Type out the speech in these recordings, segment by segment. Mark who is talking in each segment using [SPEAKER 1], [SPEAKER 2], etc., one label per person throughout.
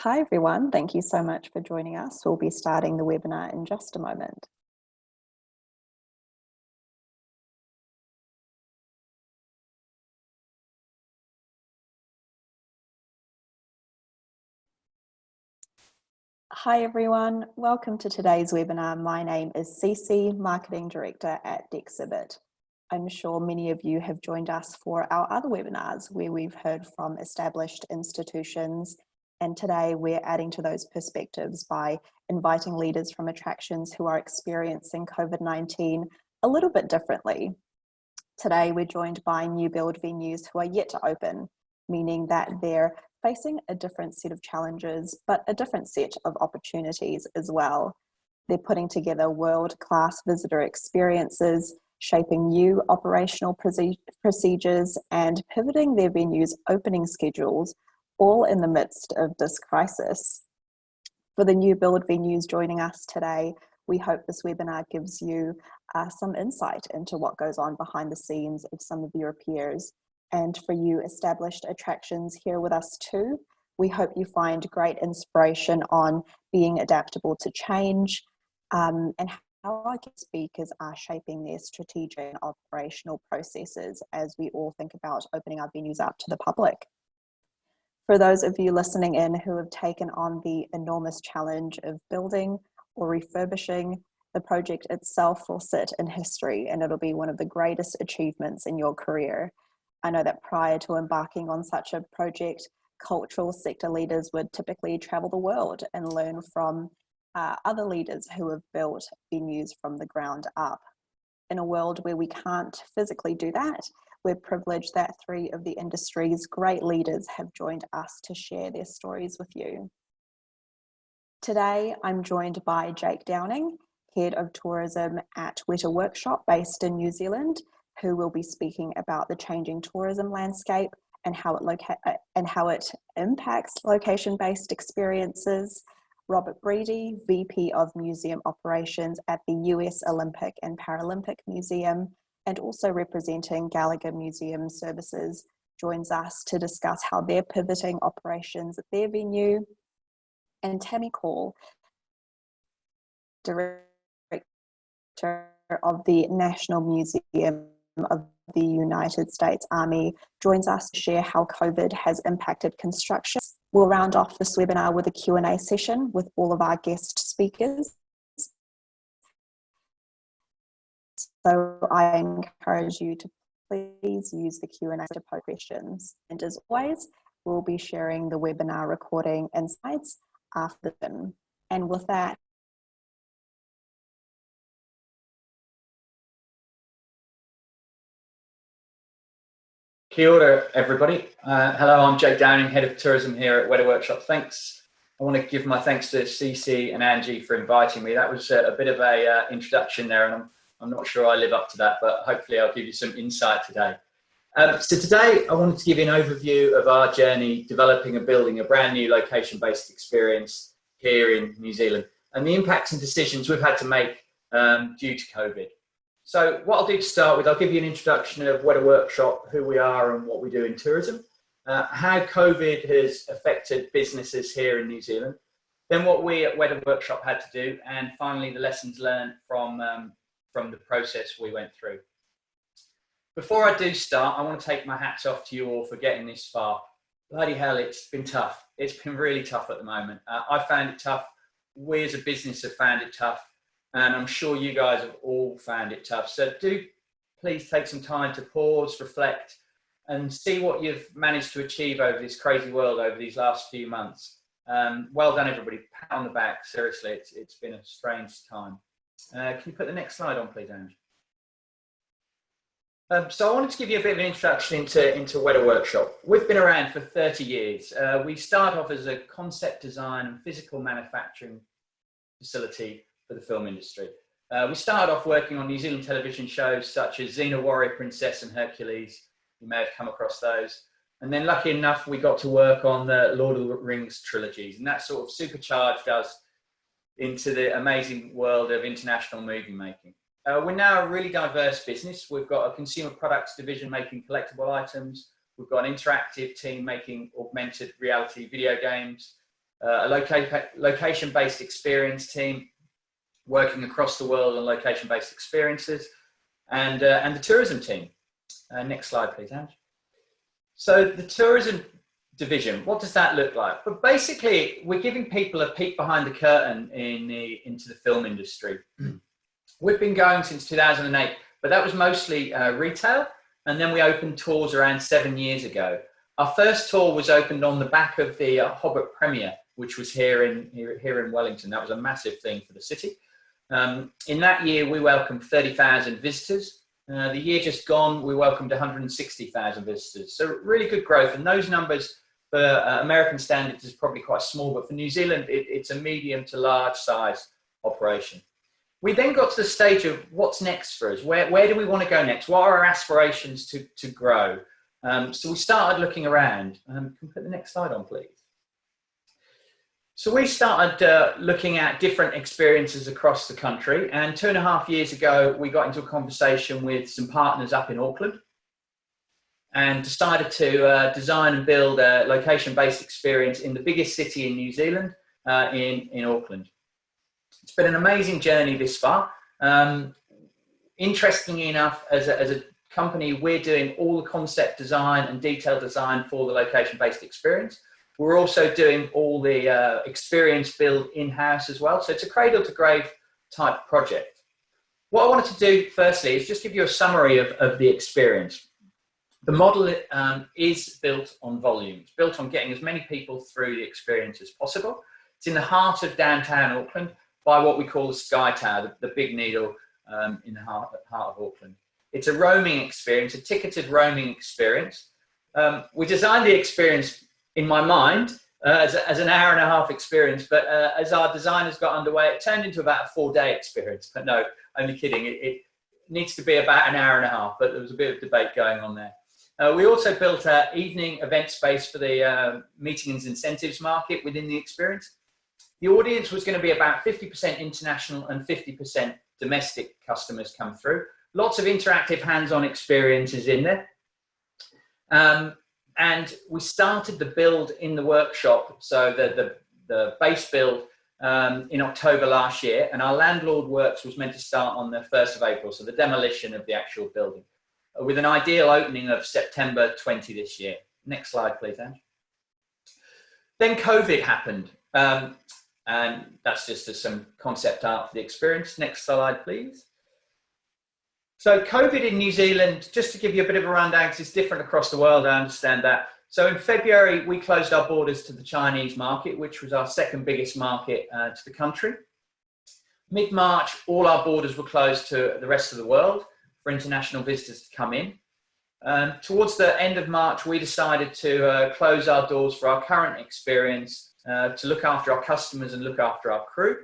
[SPEAKER 1] Hi everyone, thank you so much for joining us. We'll be starting the webinar in just a moment. Hi everyone, welcome to today's webinar. My name is Cece, Marketing Director at Dexibit. I'm sure many of you have joined us for our other webinars where we've heard from established institutions, and today we're adding to those perspectives by inviting leaders from attractions who are experiencing COVID-19 a little bit differently. Today we're joined by new build venues who are yet to open, meaning that they're facing a different set of challenges, but a different set of opportunities as well. They're putting together world-class visitor experiences, shaping new operational procedures, and pivoting their venues' opening schedules, all in the midst of this crisis. For the new build venues joining us today, we hope this webinar gives you some insight into what goes on behind the scenes of some of your peers. And for you established attractions here with us too, we hope you find great inspiration on being adaptable to change and how our guest speakers are shaping their strategic and operational processes as we all think about opening our venues out to the public. For those of you listening in who have taken on the enormous challenge of building or refurbishing, the project itself will sit in history and it'll be one of the greatest achievements in your career. I know that prior to embarking on such a project, cultural sector leaders would typically travel the world and learn from other leaders who have built venues from the ground up. In a world where we can't physically do that, we're privileged that three of the industry's great leaders have joined us to share their stories with you. Today, I'm joined by Jake Downing, Head of Tourism at Weta Workshop based in New Zealand, who will be speaking about the changing tourism landscape and how it impacts location-based experiences. Robert Breedy, VP of Museum Operations at the US Olympic and Paralympic Museum, and also representing Gallagher Museum Services, joins us to discuss how they're pivoting operations at their venue. And Tammy Call, Director of the National Museum of the United States Army, joins us to share how COVID has impacted construction. We'll round off this webinar with a Q&A session with all of our guest speakers. So I encourage you to please use the Q&A to pose questions. And as always, we'll be sharing the webinar recording and slides after them. And with that,
[SPEAKER 2] Kia ora, everybody. Hello, I'm Jake Downing, Head of Tourism here at Weta Workshop. Thanks. I want to give my thanks to Cece and Angie for inviting me. That was a bit of a introduction there, and I'm not sure I live up to that, but hopefully I'll give you some insight today. So today I wanted to give you an overview of our journey developing and building a brand new location-based experience here in New Zealand and the impacts and decisions we've had to make due to COVID. So what I'll do to start with, I'll give you an introduction of Weta Workshop, who we are and what we do in tourism, how COVID has affected businesses here in New Zealand, then what we at Weta Workshop had to do, and finally the lessons learned from the process we went through. Before I do start, I want to take my hats off to you all for getting this far. Bloody hell, it's been tough. It's been really tough at the moment. I found it tough. We as a business have found it tough. And I'm sure you guys have all found it tough. So do please take some time to pause, reflect, and see what you've managed to achieve over this crazy world over these last few months. Well done, everybody. Pat on the back. Seriously, it's been a strange time. Can you put the next slide on, please, Ange? So I wanted to give you a bit of an introduction into Weta Workshop. We've been around for 30 years. We start off as a concept design and physical manufacturing facility for the film industry. We started off working on New Zealand television shows such as Xena Warrior Princess and Hercules. You may have come across those. And then lucky enough, we got to work on the Lord of the Rings trilogies, and that sort of supercharged us into the amazing world of international movie making. We're now a really diverse business. We've got a consumer products division making collectible items. We've got an interactive team making augmented reality video games. a location-based experience team working across the world on location-based experiences, and the tourism team. Next slide, please, Ange. So the tourism division, what does that look like? But basically, we're giving people a peek behind the curtain into the film industry. We've been going since 2008, but that was mostly retail, and then we opened tours around 7 years ago. Our first tour was opened on the back of the Hobbit premiere, which was here in Wellington. That was a massive thing for the city. In that year, we welcomed 30,000 visitors. The year just gone, we welcomed 160,000 visitors. So really good growth. And those numbers for American standards is probably quite small, but for New Zealand, it's a medium to large size operation. We then got to the stage of what's next for us. Where do we want to go next? What are our aspirations to grow? So we started looking around. Can you put the next slide on, please? So we started looking at different experiences across the country, and 2.5 years ago, we got into a conversation with some partners up in Auckland and decided to design and build a location-based experience in the biggest city in New Zealand, in Auckland. It's been an amazing journey this far. Interestingly enough, as a company, we're doing all the concept design and detailed design for the location-based experience. We're also doing all the experience build in-house as well. So it's a cradle-to-grave type project. What I wanted to do firstly is just give you a summary of the experience. The model is built on volumes, built on getting as many people through the experience as possible. It's in the heart of downtown Auckland by what we call the Sky Tower, the big needle in the heart of Auckland. It's a roaming experience, a ticketed roaming experience. We designed the experience in my mind as an hour-and-a-half experience, but as our designers got underway, it turned into about a 4-day experience. But no, only kidding. It needs to be about an hour and a half, but there was a bit of debate going on there. We also built an evening event space for the meetings and incentives market within the experience. The audience was going to be about 50% international and 50% domestic customers come through. Lots of interactive hands-on experiences in there. And we started the build in the workshop, so the base build in October last year, and our landlord works was meant to start on the 1st of April, so the demolition of the actual building, with an ideal opening of September 20 this year. Next slide, please, Ange. Then COVID happened, and that's just some concept art for the experience. Next slide, please. So COVID in New Zealand, just to give you a bit of a rundown, because it's different across the world, I understand that. So in February, we closed our borders to the Chinese market, which was our second biggest market to the country. Mid-March, all our borders were closed to the rest of the world for international visitors to come in. Towards the end of March, we decided to close our doors for our current experience to look after our customers and look after our crew.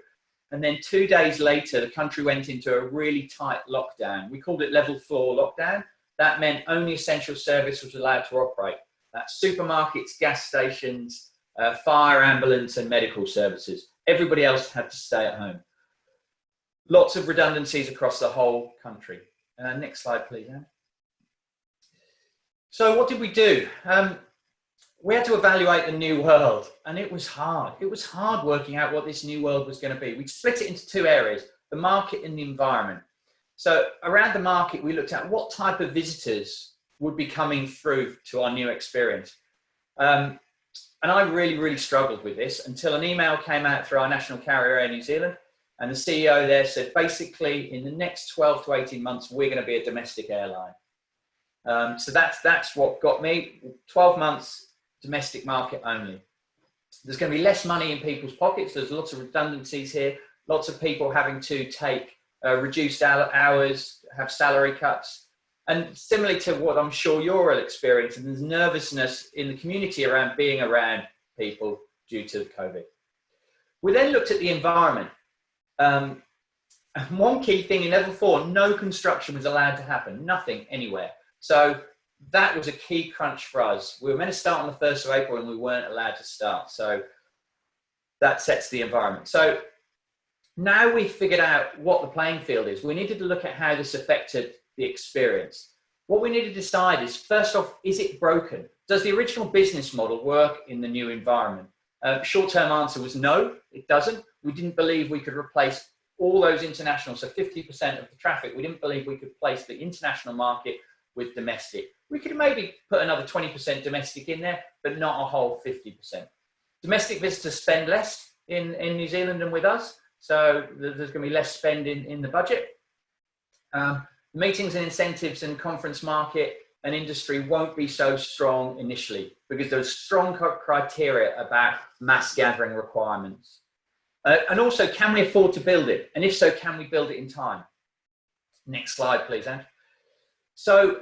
[SPEAKER 2] And then 2 days later, the country went into a really tight lockdown. We called it level 4 lockdown. That meant only essential service was allowed to operate. That's supermarkets, gas stations, fire, ambulance, and medical services. Everybody else had to stay at home. Lots of redundancies across the whole country. Next slide, please, Anne. So what did we do? We had to evaluate the new world, and it was hard. It was hard working out what this new world was going to be. We split it into 2 areas, the market and the environment. So around the market, we looked at what type of visitors would be coming through to our new experience. And I really struggled with this until an email came out through our national carrier in New Zealand, and the CEO there said, basically, in the next 12 to 18 months, we're going to be a domestic airline. So that's what got me. 12 months, domestic market only. There's going to be less money in people's pockets. There's lots of redundancies here. Lots of people having to take reduced hours, have salary cuts. And similarly to what I'm sure you're all experiencing, there's nervousness in the community around being around people due to COVID. We then looked at the environment. And one key thing in level 4, no construction was allowed to happen, nothing anywhere. So that was a key crunch for us. We were meant to start on the 1st of April and we weren't allowed to start. So that sets the environment. So now we've figured out what the playing field is. We needed to look at how this affected the experience. What we need to decide is, first off, is it broken? Does the original business model work in the new environment? Short-term answer was no, it doesn't. We didn't believe we could replace all those international, so 50% of the traffic, we didn't believe we could place the international market with domestic. We could maybe put another 20% domestic in there, but not a whole 50%. Domestic visitors spend less in New Zealand than with us, so there's going to be less spend in the budget. Meetings and incentives and conference market and industry won't be so strong initially because there's strong criteria about mass gathering requirements. And also, can we afford to build it? And if so, can we build it in time? Next slide, please, Ange. So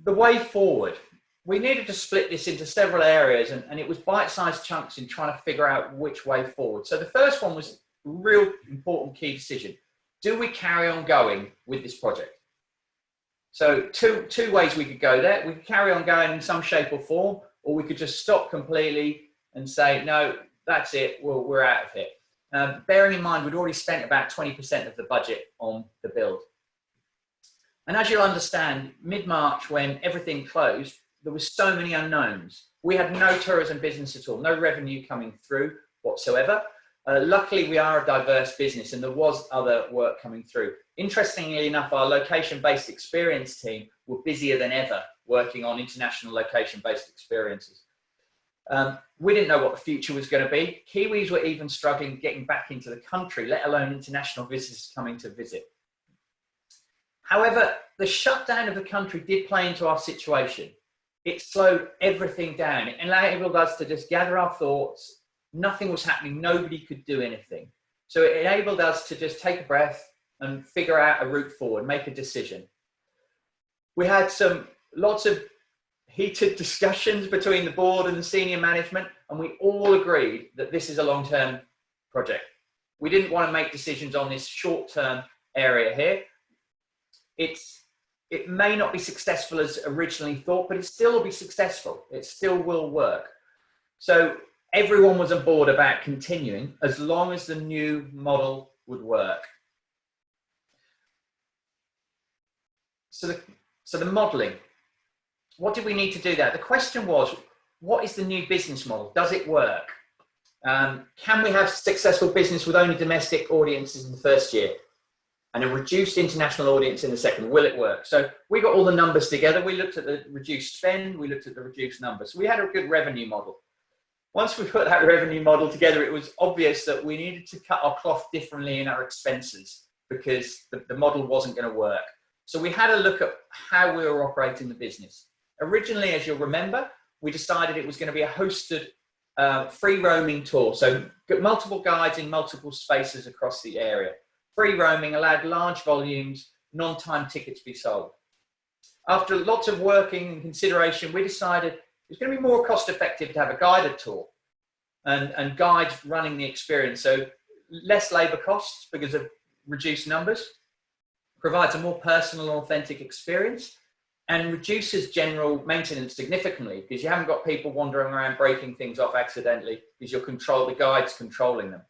[SPEAKER 2] the way forward, we needed to split this into several areas, and it was bite-sized chunks in trying to figure out which way forward. So the first one was a real important key decision. Do we carry on going with this project? So two ways we could go there. We could carry on going in some shape or form, or we could just stop completely and say, no, that's it, we're out of here. Bearing in mind, we'd already spent about 20% of the budget on the build. And as you'll understand, mid-March, when everything closed, there was so many unknowns. We had no tourism business at all, no revenue coming through whatsoever. Luckily, we are a diverse business and there was other work coming through. Interestingly enough, our location-based experience team were busier than ever working on international location-based experiences. We didn't know what the future was going to be. Kiwis were even struggling getting back into the country, let alone international visitors coming to visit. However, the shutdown of the country did play into our situation. It slowed everything down. It enabled us to just gather our thoughts. Nothing was happening. Nobody could do anything. So it enabled us to just take a breath and figure out a route forward, make a decision. We had lots of heated discussions between the board and the senior management, and we all agreed that this is a long-term project. We didn't want to make decisions on this short-term area here. It may not be successful as originally thought, but it still will be successful. It still will work. So everyone was on board about continuing as long as the new model would work. So the modelling. What did we need to do there? The question was, what is the new business model? Does it work? Can we have successful business with only domestic audiences in the first year and a reduced international audience in the second? Will it work? So we got all the numbers together. We looked at the reduced spend. We looked at the reduced numbers. So we had a good revenue model. Once we put that revenue model together, it was obvious that we needed to cut our cloth differently in our expenses because the model wasn't going to work. So we had a look at how we were operating the business. Originally, as you'll remember, we decided it was going to be a hosted free roaming tour. So multiple guides in multiple spaces across the area. Free roaming allowed large volumes, non-time tickets be sold. After lots of working and consideration, we decided it's going to be more cost effective to have a guided tour and guides running the experience. So less labour costs because of reduced numbers, provides a more personal and authentic experience, and reduces general maintenance significantly because you haven't got people wandering around breaking things off accidentally because the guide's controlling them.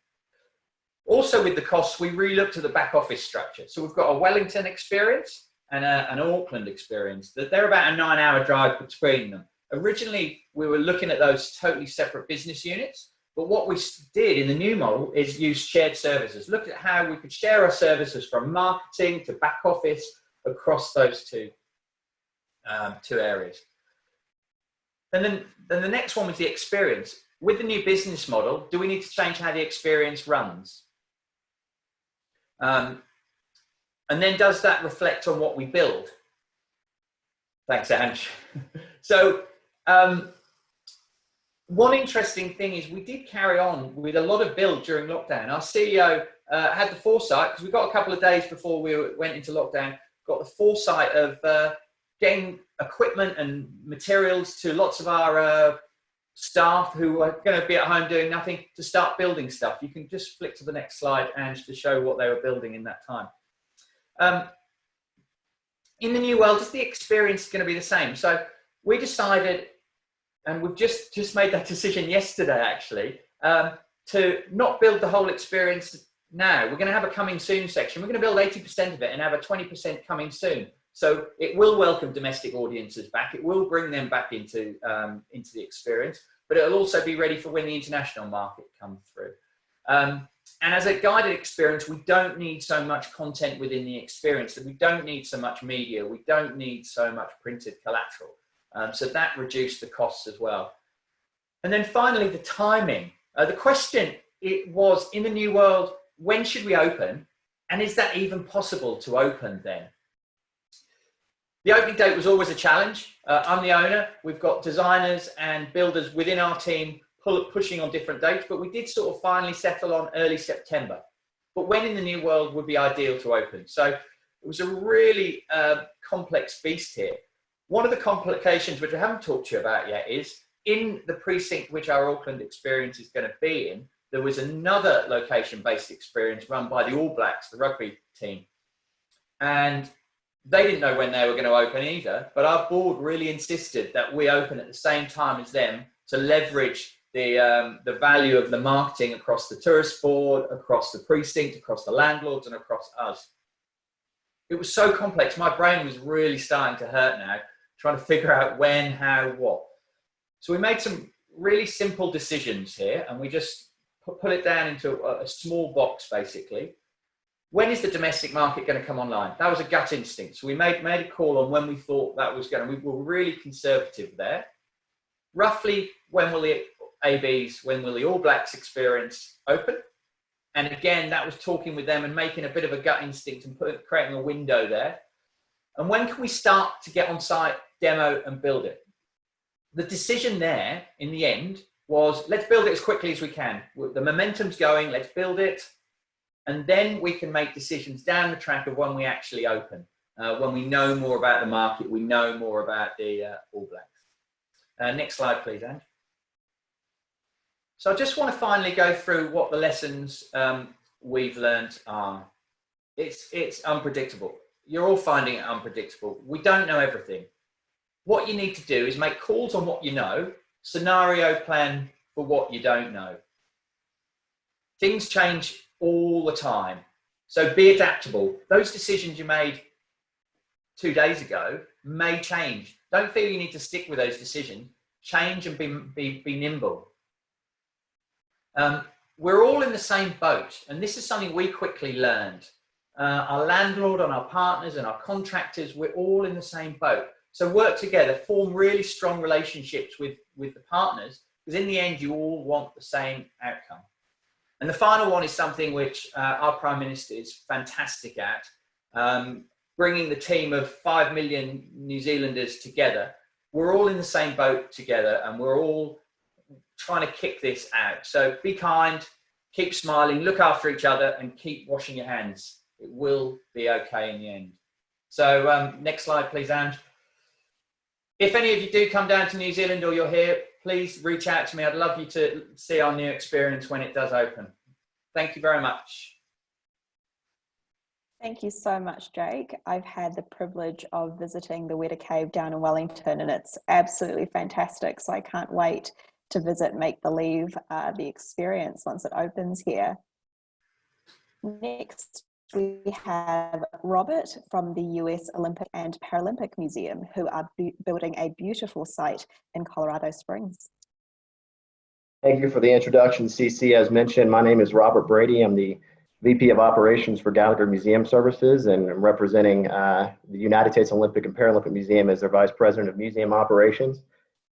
[SPEAKER 2] Also with the costs, we re-looked at the back office structure. So we've got a Wellington experience and an Auckland experience. They're about a 9-hour drive between them. Originally, we were looking at those totally separate business units, but what we did in the new model is use shared services. Look at how we could share our services from marketing to back office across those two areas. And then the next one was the experience. With the new business model, do we need to change how the experience runs? And then does that reflect on what we build? Thanks, Ange. So one interesting thing is we did carry on with a lot of build during lockdown. Our CEO had the foresight, because we got a couple of days before we went into lockdown, got the foresight of getting equipment and materials to lots of our staff who are going to be at home doing nothing to start building stuff. You can just flick to the next slide, Ange, to show what they were building in that time. In the new world, is the experience going to be the same? So we decided, and we've just made that decision yesterday actually, to not build the whole experience now. We're going to have a coming soon section. We're going to build 80% of it and have a 20% coming soon. So it will welcome domestic audiences back. It will bring them back into the experience. but it'll also be ready for when the international market comes through. And as a guided experience, we don't need so much content within the experience, that we don't need so much media, we don't need so much printed collateral. So that reduced the costs as well. And then finally, the timing. The question it was, in the new world, when should we open? And is that even possible to open then? The opening date was always a challenge. I'm the owner. We've got designers and builders within our team pushing on different dates, but we did sort of finally settle on early September. But when in the new world would be ideal to open? So it was a really complex beast here. One of the complications, which I haven't talked to you about yet, is in the precinct which our Auckland experience is going to be in, there was another location-based experience run by the All Blacks, the rugby team. And they didn't know when they were going to open either, but our board really insisted that we open at the same time as them to leverage the value of the marketing across the tourist board, across the precinct, across the landlords, and across us. It was so complex. My brain was really starting to hurt now, trying to figure out when, how, what. So we made some really simple decisions here, and we just put it down into a small box, basically. When is the domestic market going to come online? That was a gut instinct. So we made a call on when we thought that was going to, we were really conservative there. Roughly, when will the ABs, when will the All Blacks experience open? And again, that was talking with them and making a bit of a gut instinct and creating a window there. And when can we start to get on site, demo and build it? The decision there in the end was, let's build it as quickly as we can. The momentum's going, let's build it. And then we can make decisions down the track of when we actually open, when we know more about the market, we know more about the All Blacks. Next slide, please, Ange. So I just want to finally go through what the lessons we've learned are. It's unpredictable. You're all finding it unpredictable. We don't know everything. What you need to do is make calls on what you know, scenario plan for what you don't know. Things change all the time. So be adaptable. Those decisions you made 2 days ago may change. Don't feel you need to stick with those decisions. Change and be nimble. We're all in the same boat, and this is something we quickly learned. Our landlord and our partners and our contractors, we're all in the same boat. So work together, form really strong relationships with the partners, because in the end, you all want the same outcome. And the final one is something which our Prime Minister is fantastic at, bringing the team of 5 million New Zealanders together. We're all in the same boat together, and we're all trying to kick this out. So be kind, keep smiling, look after each other, and keep washing your hands. It will be okay in the end. So next slide, please, Ange. If any of you do come down to New Zealand or you're here, please reach out to me. I'd love you to see our new experience when it does open. Thank you very much.
[SPEAKER 1] Thank you so much, Jake. I've had the privilege of visiting the Weta Cave down in Wellington, and it's absolutely fantastic. So I can't wait to visit Make Believe, the experience once it opens here. Next, we have Robert from the US Olympic and Paralympic Museum, who are building a beautiful site in Colorado Springs.
[SPEAKER 3] Thank you for the introduction, CC. As mentioned, my name is Robert Brady. I'm the VP of Operations for Gallagher Museum Services, and I'm representing the United States Olympic and Paralympic Museum as their Vice President of Museum Operations.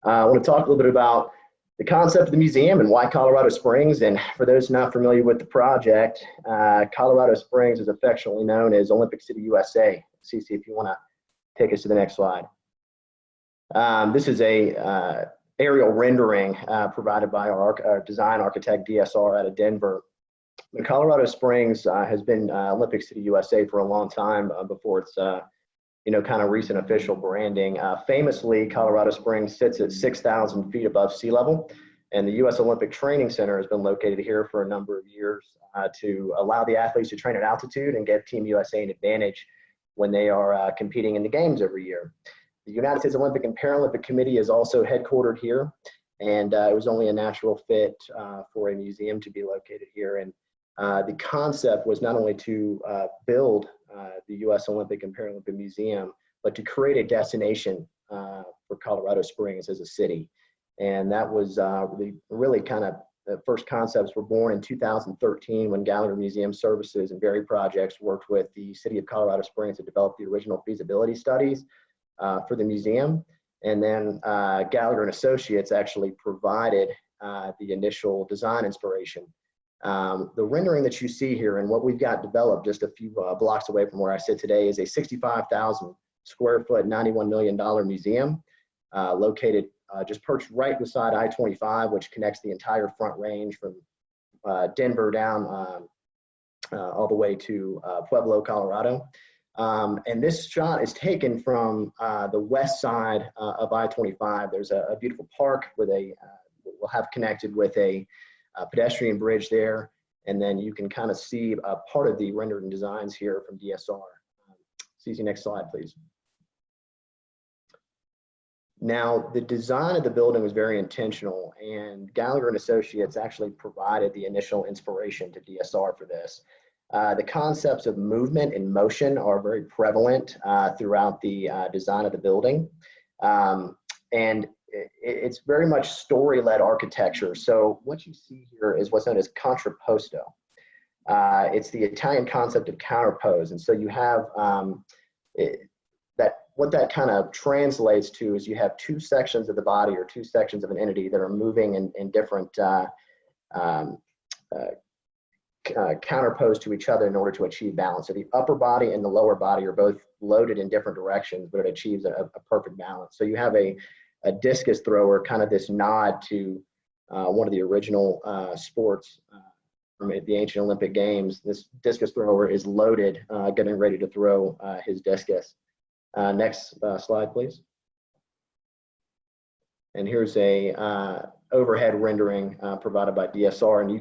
[SPEAKER 3] I want to talk a little bit about the concept of the museum and why Colorado Springs. And for those not familiar with the project, Colorado Springs is affectionately known as Olympic City, USA. CC, if you want to take us to the next slide. This is a aerial rendering provided by our design architect DSR out of Denver. Colorado Springs has been Olympic City, USA for a long time before its kind of recent official branding. Famously, Colorado Springs sits at 6,000 feet above sea level, and the U.S. Olympic Training Center has been located here for a number of years to allow the athletes to train at altitude and give Team USA an advantage when they are competing in the games every year. The United States Olympic and Paralympic Committee is also headquartered here, and it was only a natural fit for a museum to be located here. And the concept was not only to build the U.S. Olympic and Paralympic Museum, but to create a destination for Colorado Springs as a city. And that was really kind of the first concepts were born in 2013 when Gallagher Museum Services and Berry Projects worked with the City of Colorado Springs to develop the original feasibility studies for the museum. And then Gallagher Associates actually provided the initial design inspiration. The rendering that you see here and what we've got developed just a few blocks away from where I sit today is a 65,000 square foot, $91 million museum located just perched right beside I-25, which connects the entire Front Range from Denver down all the way to Pueblo, Colorado. And this shot is taken from the west side of I-25. There's a beautiful park with we'll have connected with a pedestrian bridge there. And then you can kind of see part of the rendered designs here from DSR. CC, next slide, please. Now, the design of the building was very intentional, and Gallagher Associates actually provided the initial inspiration to DSR for this. The concepts of movement and motion are very prevalent throughout the design of the building. And it's very much story-led architecture. So what you see here is what's known as contrapposto. It's the Italian concept of counterpose. And so you have what that kind of translates to is you have two sections of the body or two sections of an entity that are moving in different counterpose to each other in order to achieve balance. So the upper body and the lower body are both loaded in different directions, but it achieves a perfect balance. So you have a discus thrower, kind of this nod to one of the original sports from the ancient Olympic Games. This discus thrower is loaded, getting ready to throw his discus. Next slide, please. And here's a overhead rendering provided by DSR, and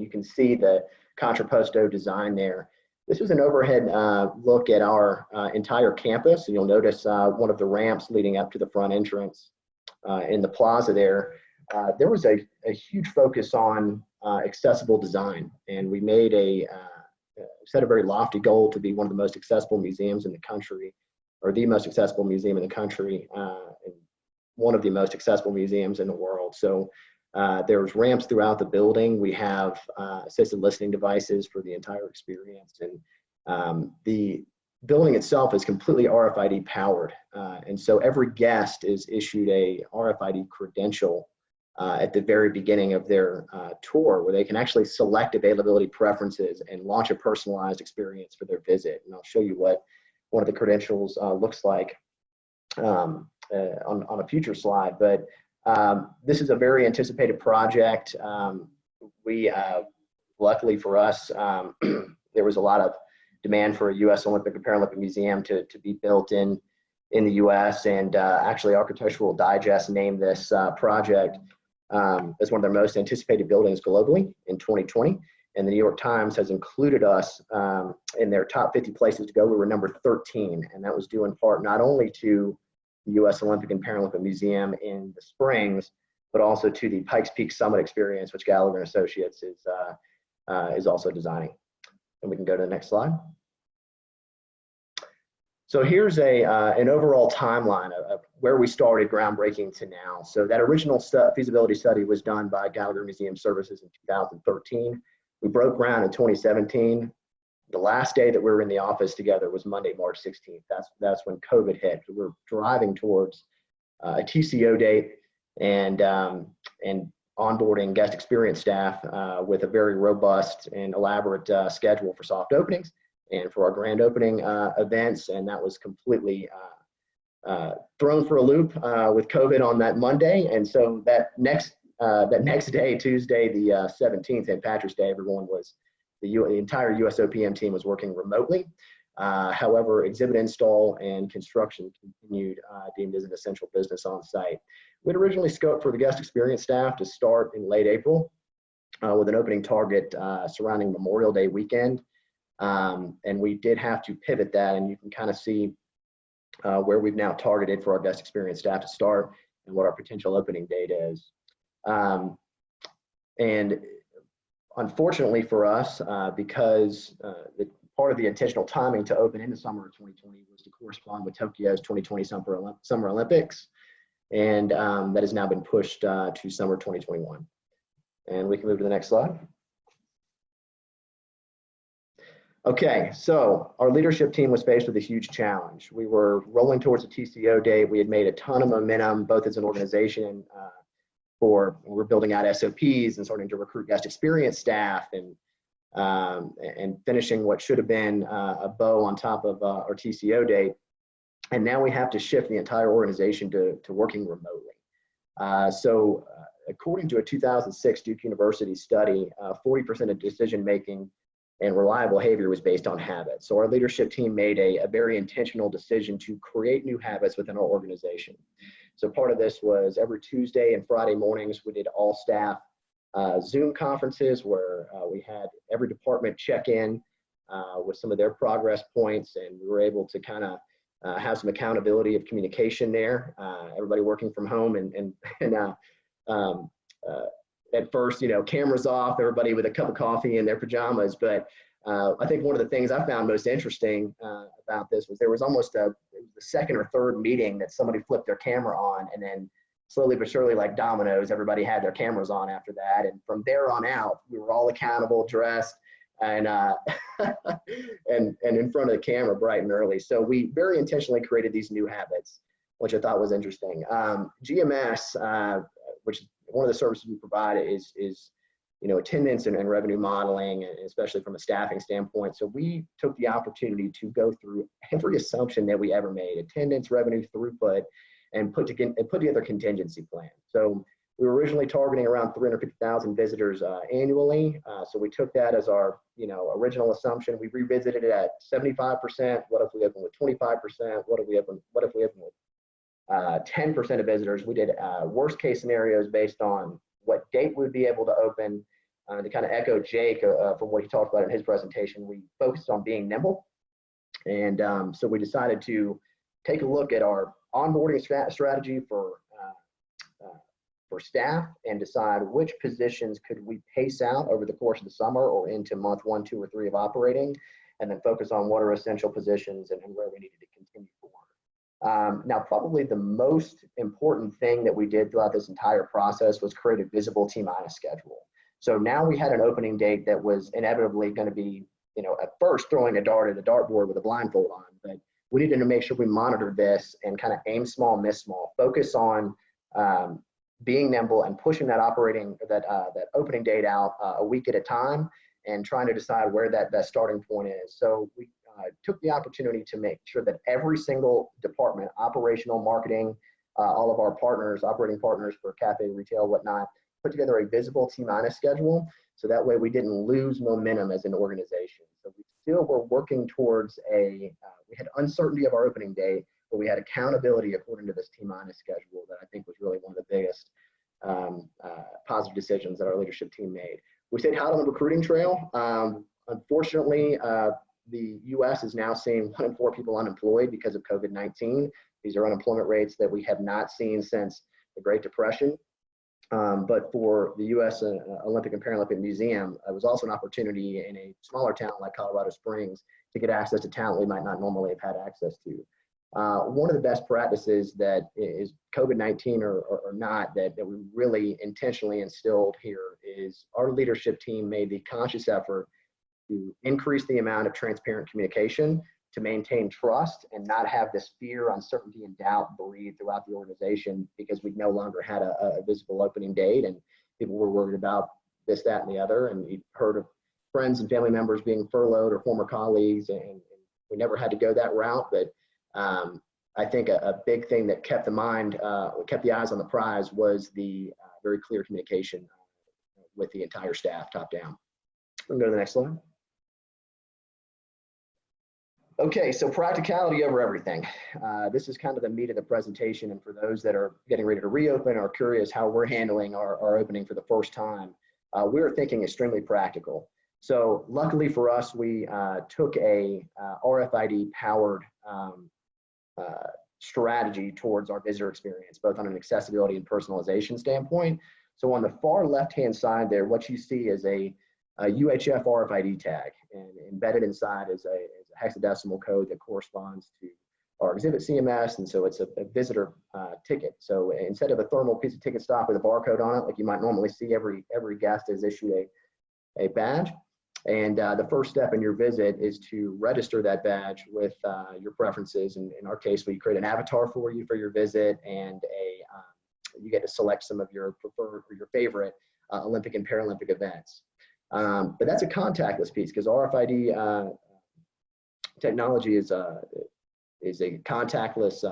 [SPEAKER 3] you can see the contrapposto design there. This was an overhead look at our entire campus, and you'll notice one of the ramps leading up to the front entrance in the plaza there. There was a huge focus on accessible design, and we made set a very lofty goal to be one of the most accessible museums in the country, or the most accessible museum in the country, and one of the most accessible museums in the world. So there's ramps throughout the building. We have assisted listening devices for the entire experience, and the building itself is completely RFID powered. And so every guest is issued a RFID credential at the very beginning of their tour, where they can actually select availability preferences and launch a personalized experience for their visit. And I'll show you what one of the credentials looks like on a future slide. But this is a very anticipated project. We, luckily for us, there was a lot of demand for a U.S. Olympic and Paralympic Museum to be built in the U.S. And actually Architectural Digest named this project as one of their most anticipated buildings globally in 2020. And the New York Times has included us in their top 50 places to go. We were number 13, and that was due in part not only to the U.S. Olympic and Paralympic Museum in the Springs, but also to the Pikes Peak Summit experience, which Gallagher Associates is also designing. And we can go to the next slide. So here's an overall timeline of where we started groundbreaking to now. So that original feasibility study was done by Gallagher Museum Services in 2013. We broke ground in 2017. The last day that we were in the office together was Monday, March 16th. That's when COVID hit. We were driving towards a TCO date and onboarding guest experience staff with a very robust and elaborate schedule for soft openings and for our grand opening events. And that was completely thrown for a loop with COVID on that Monday. And so that next day, Tuesday, the 17th, St. Patrick's Day, the entire USOPM team was working remotely. However, exhibit install and construction continued, deemed as an essential business on site. We'd originally scoped for the guest experience staff to start in late April with an opening target surrounding Memorial Day weekend. And we did have to pivot that, and you can kind of see where we've now targeted for our guest experience staff to start and what our potential opening date is. And unfortunately for us, because part of the intentional timing to open in the summer of 2020 was to correspond with Tokyo's 2020 Summer Olympics, and that has now been pushed to summer 2021. And we can move to the next slide. Okay, so our leadership team was faced with a huge challenge. We were rolling towards a TCO date. We had made a ton of momentum, both as an organization we're building out SOPs and starting to recruit guest experience staff and finishing what should have been a bow on top of our TCO date. And now we have to shift the entire organization to working remotely. So according to a 2006 Duke University study, 40% of decision-making and reliable behavior was based on habits. So our leadership team made a very intentional decision to create new habits within our organization. So part of this was every Tuesday and Friday mornings, we did all staff Zoom conferences where we had every department check in with some of their progress points, and we were able to kind of have some accountability of communication there. Everybody working from home and at first, you know, cameras off, everybody with a cup of coffee in their pajamas. But I think one of the things I found most interesting about this was there was almost the second or third meeting that somebody flipped their camera on, and then slowly but surely, like dominoes, everybody had their cameras on after that. And from there on out, we were all accountable, dressed, and and in front of the camera bright and early. So we very intentionally created these new habits, which I thought was interesting. GMS, which is one of the services we provide, is you know, attendance and revenue modeling, and especially from a staffing standpoint. So we took the opportunity to go through every assumption that we ever made: attendance, revenue, throughput, and put together a contingency plan. So we were originally targeting around 350,000 visitors annually. So we took that as our, you know, original assumption. We revisited it at 75%. What if we open with 25%? What if we open with 10% of visitors? We did worst case scenarios based on what date we'd be able to open. To kind of echo Jake from what he talked about in his presentation, we focused on being nimble. And so we decided to take a look at our onboarding strategy for staff and decide which positions could we pace out over the course of the summer or into month 1, 2, or 3 of operating, and then focus on what are essential positions and where we needed to continue for. Now, probably the most important thing that we did throughout this entire process was create a visible T-minus schedule. So now we had an opening date that was inevitably going to be, you know, at first throwing a dart at a dartboard with a blindfold on, but we needed to make sure we monitored this and kind of aim small, miss small, focus on being nimble and pushing that opening date out a week at a time, and trying to decide where that starting point is. So we took the opportunity to make sure that every single department, operational, marketing, all of our partners, operating partners for cafe, retail, whatnot, put together a visible T-minus schedule. So that way we didn't lose momentum as an organization. So we still were working towards we had uncertainty of our opening date, but we had accountability according to this T-minus schedule that I think was really one of the biggest positive decisions that our leadership team made. We stayed hot on the recruiting trail. Unfortunately, the U.S. is now seeing 1 in 4 people unemployed because of COVID-19. These are unemployment rates that we have not seen since the Great Depression. But for the U.S. Olympic and Paralympic Museum, it was also an opportunity in a smaller town like Colorado Springs to get access to talent we might not normally have had access to. One of the best practices that is COVID-19 or not that we really intentionally instilled here is our leadership team made the conscious effort to increase the amount of transparent communication to maintain trust and not have this fear, uncertainty, and doubt breathe throughout the organization because we no longer had a visible opening date and people were worried about this, that, and the other. And you heard of friends and family members being furloughed or former colleagues, and we never had to go that route. But I think a big thing that kept the eyes on the prize was the very clear communication with the entire staff, top down. We'll go to the next slide. Okay, so practicality over everything. This is kind of the meat of the presentation, and for those that are getting ready to reopen or curious how we're handling our opening for the first time, we're thinking extremely practical. So luckily for us, we took a RFID-powered strategy towards our visitor experience, both on an accessibility and personalization standpoint. So on the far left-hand side there, what you see is a UHF RFID tag, and embedded inside is a hexadecimal code that corresponds to our exhibit CMS, and so it's a visitor ticket. So instead of a thermal piece of ticket stock with a barcode on it, like you might normally see, every guest is issued a badge. And the first step in your visit is to register that badge with your preferences. And in our case, we create an avatar for you for your visit, and you get to select some of your preferred or your favorite Olympic and Paralympic events. But that's a contactless piece, because RFID technology is a contactless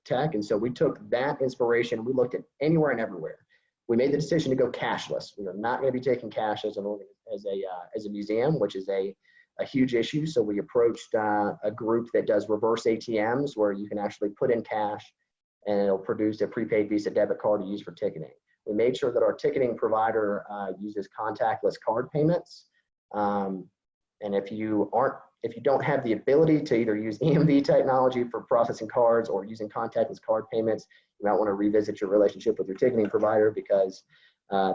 [SPEAKER 3] tech. And so we took that inspiration, we looked at anywhere and everywhere. We made the decision to go cashless. We are not going to be taking cash as a museum, which is a huge issue. So we approached a group that does reverse ATMs, where you can actually put in cash and it'll produce a prepaid Visa debit card to use for ticketing. We made sure that our ticketing provider uses contactless card payments. And if you don't have the ability to either use EMV technology for processing cards or using contactless card payments, you might want to revisit your relationship with your ticketing provider, because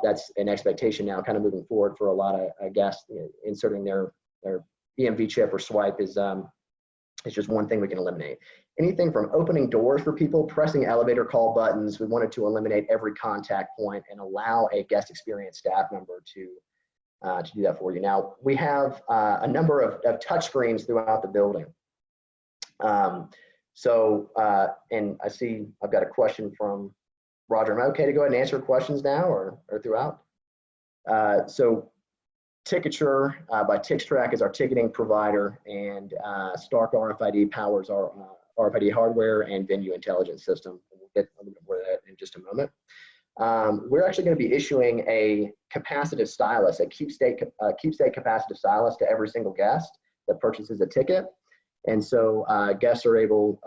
[SPEAKER 3] that's an expectation now kind of moving forward for a lot of guests. Inserting their EMV chip or swipe is just one thing we can eliminate. Anything from opening doors for people, pressing elevator call buttons, we wanted to eliminate every contact point and allow a guest experience staff member to do that for you. Now, we have a number of touch screens throughout the building. And I see I've got a question from Roger. Am I okay to go ahead and answer questions now or throughout? So Ticketure by TixTrack is our ticketing provider, and Stark RFID powers our RFID hardware and venue intelligence system. We'll get a little bit more of that in just a moment. We're actually going to be issuing a capacitive stylus, a keepsake capacitive stylus to every single guest that purchases a ticket. And so guests are able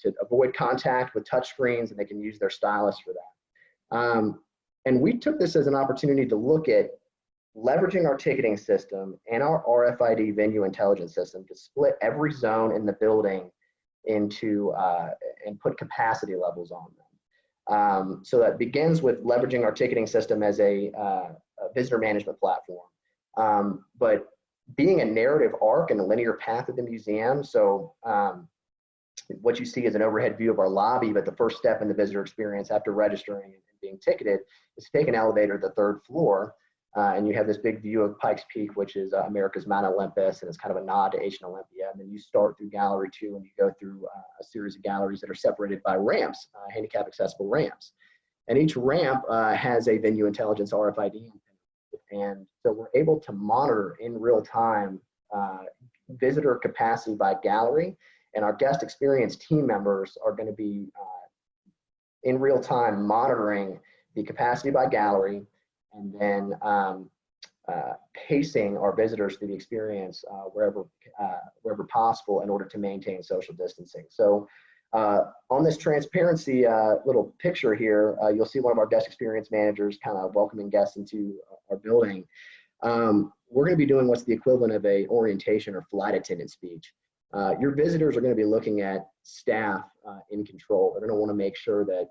[SPEAKER 3] to avoid contact with touch screens, and they can use their stylus for that. And we took this as an opportunity to look at leveraging our ticketing system and our RFID venue intelligence system to split every zone in the building into and put capacity levels on them. So that begins with leveraging our ticketing system as a visitor management platform, but being a narrative arc and a linear path of the museum. So what you see is an overhead view of our lobby, but the first step in the visitor experience after registering and being ticketed is to take an elevator to the third floor. And you have this big view of Pikes Peak, which is America's Mount Olympus, and it's kind of a nod to ancient Olympia. And then you start through Gallery 2, and you go through a series of galleries that are separated by ramps, handicap accessible ramps. And each ramp has a venue intelligence RFID. And so we're able to monitor in real time visitor capacity by gallery, and our guest experience team members are going to be in real time monitoring the capacity by gallery, and then pacing our visitors through the experience wherever possible in order to maintain social distancing. So on this transparency little picture here, you'll see one of our guest experience managers kind of welcoming guests into our building. We're going to be doing what's the equivalent of a orientation or flight attendant speech. Your visitors are going to be looking at staff in control. They're going to want to make sure that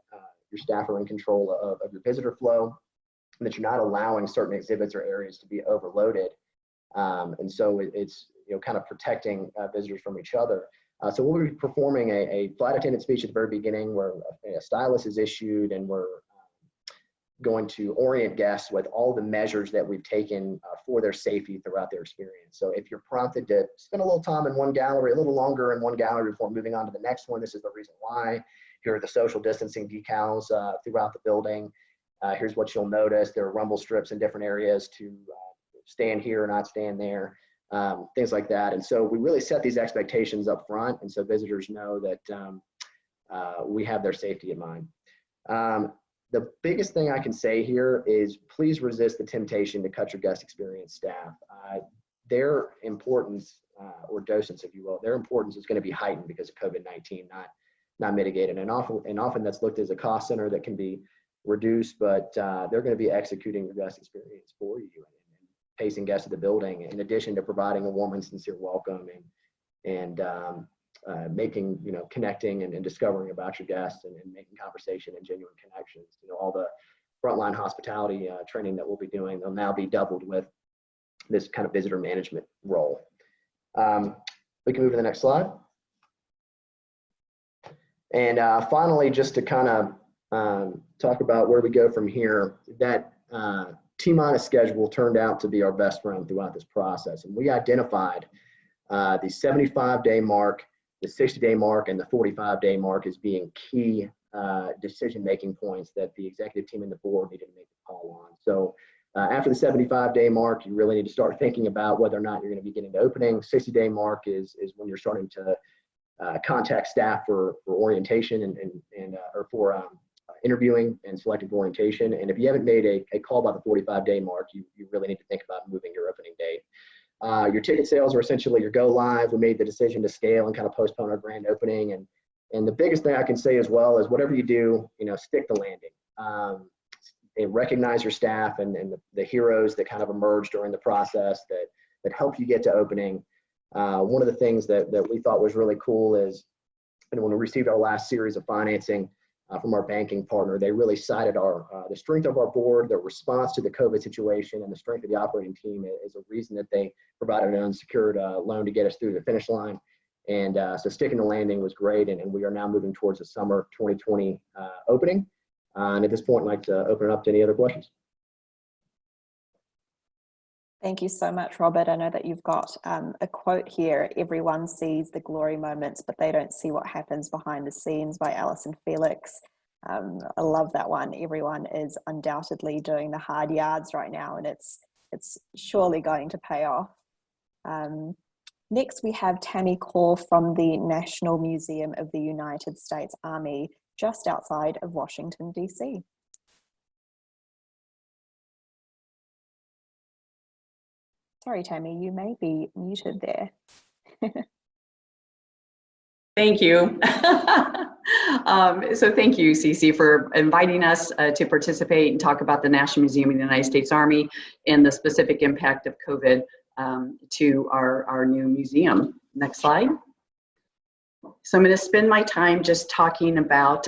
[SPEAKER 3] your staff are in control of your visitor flow, and that you're not allowing certain exhibits or areas to be overloaded. And so it's kind of protecting visitors from each other. So we'll be performing a flight attendant speech at the very beginning, where a stylus is issued, and we're going to orient guests with all the measures that we've taken for their safety throughout their experience. So if you're prompted to spend a little time in one gallery, a little longer in one gallery before moving on to the next one, this is the reason why. Here are the social distancing decals throughout the building. Here's what you'll notice. There are rumble strips in different areas to stand here or not stand there, things like that. And so we really set these expectations up front, and so visitors know that we have their safety in mind. The biggest thing I can say here is please resist the temptation to cut your guest experience staff. Their importance, or docents, if you will, their importance is going to be heightened because of COVID-19, not mitigated. And often that's looked as a cost center that can be reduced, but they're going to be executing the guest experience for you and pacing guests to the building, in addition to providing a warm and sincere welcome and making, connecting and discovering about your guests and making conversation and genuine connections. All the frontline hospitality training that we'll be doing, they'll now be doubled with this kind of visitor management role. We can move to the next slide. And finally, just to kind of talk about where we go from here, that T-minus schedule turned out to be our best friend throughout this process. And we identified the 75-day mark, the 60-day mark, and the 45-day mark as being key decision-making points that the executive team and the board needed to make a call on. So after the 75-day mark, you really need to start thinking about whether or not you're going to be getting to opening. 60-day mark is when you're starting to contact staff for orientation or for interviewing and selecting for orientation. And if you haven't made a call by the 45-day mark, you really need to think about moving your opening date. Your ticket sales are essentially your go live. We made the decision to scale and kind of postpone our grand opening. And the biggest thing I can say as well is whatever you do, stick the landing. And recognize your staff and the heroes that kind of emerged during the process that help you get to opening. One of the things that we thought was really cool is, when we received our last series of financing from our banking partner, they really cited the strength of our board, their response to the COVID situation, and the strength of the operating team is a reason that they provided an unsecured loan to get us through the finish line. And so sticking the landing was great, and we are now moving towards the summer 2020 opening. And at this point, I'd like to open it up to any other questions.
[SPEAKER 1] Thank you so much, Robert. I know that you've got a quote here: "Everyone sees the glory moments, but they don't see what happens behind the scenes," by Alison Felix. I love that one. Everyone is undoubtedly doing the hard yards right now, and it's surely going to pay off. Next, we have Tammy Kaur from the National Museum of the United States Army, just outside of Washington, DC. Sorry, Tammy, you may be muted there.
[SPEAKER 4] Thank you. So thank you, Cece, for inviting us to participate and talk about the National Museum of the United States Army and the specific impact of COVID to our new museum. Next slide. So I'm going to spend my time just talking about